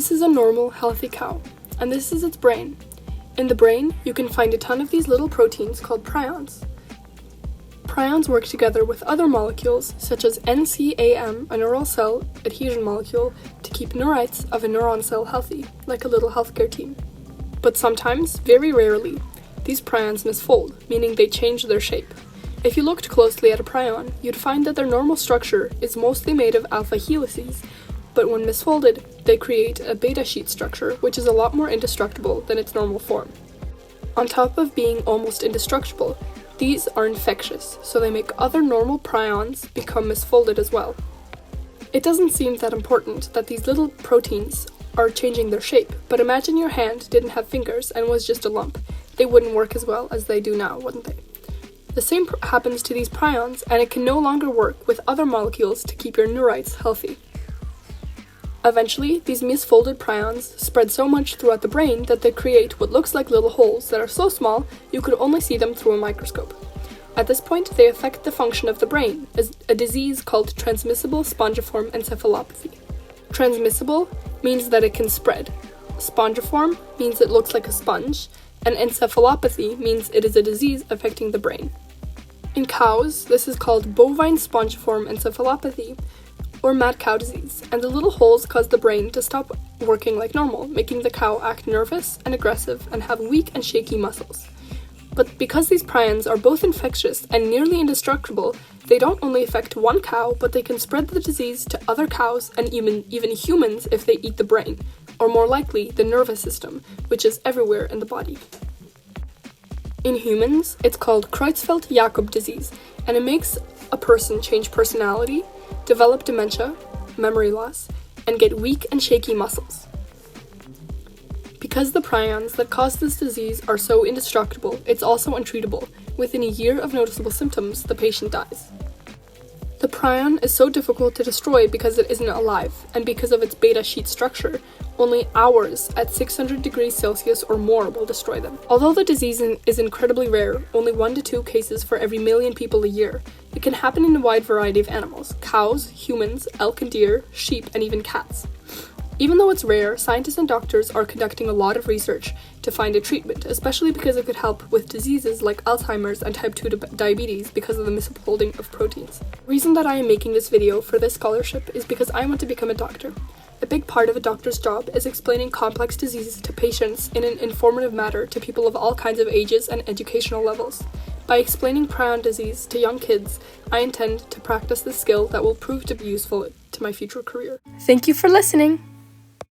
This is a normal, healthy cow, and this is its brain. In the brain, you can find a ton of these little proteins called prions. Prions work together with other molecules, such as NCAM, a neural cell adhesion molecule, to keep neurites of a neuron cell healthy, like a little healthcare team. But sometimes, very rarely, these prions misfold, meaning they change their shape. If you looked closely at a prion, you'd find that their normal structure is mostly made of alpha helices, but when misfolded, they create a beta sheet structure, which is a lot more indestructible than its normal form. On top of being almost indestructible, these are infectious, so they make other normal prions become misfolded as well. It doesn't seem that important that these little proteins are changing their shape, but imagine your hand didn't have fingers and was just a lump. They wouldn't work as well as they do now, wouldn't they? The same happens to these prions, and it can no longer work with other molecules to keep your neurites healthy. Eventually, these misfolded prions spread so much throughout the brain that they create what looks like little holes that are so small you could only see them through a microscope. At this point, they affect the function of the brain, as a disease called transmissible spongiform encephalopathy. Transmissible means that it can spread. Spongiform means it looks like a sponge, and encephalopathy means it is a disease affecting the brain. In cows, this is called bovine spongiform encephalopathy, or mad cow disease, and the little holes cause the brain to stop working like normal, making the cow act nervous and aggressive and have weak and shaky muscles. But because these prions are both infectious and nearly indestructible, they don't only affect one cow, but they can spread the disease to other cows and even humans if they eat the brain, or more likely, the nervous system, which is everywhere in the body. In humans, it's called Creutzfeldt-Jakob disease, and it makes a person change personality, develop dementia, memory loss, and get weak and shaky muscles. Because the prions that cause this disease are so indestructible, it's also untreatable. Within a year of noticeable symptoms, the patient dies. The prion is so difficult to destroy because it isn't alive, and because of its beta sheet structure, only hours at 600 degrees Celsius or more will destroy them. Although the disease is incredibly rare, only 1 to 2 cases for every million people a year, it can happen in a wide variety of animals: cows, humans, elk and deer, sheep, and even cats. Even though it's rare, scientists and doctors are conducting a lot of research to find a treatment, especially because it could help with diseases like Alzheimer's and type 2 diabetes because of the misfolding of proteins. The reason that I am making this video for this scholarship is because I want to become a doctor. A big part of a doctor's job is explaining complex diseases to patients in an informative manner to people of all kinds of ages and educational levels. By explaining prion disease to young kids, I intend to practice this skill that will prove to be useful to my future career. Thank you for listening!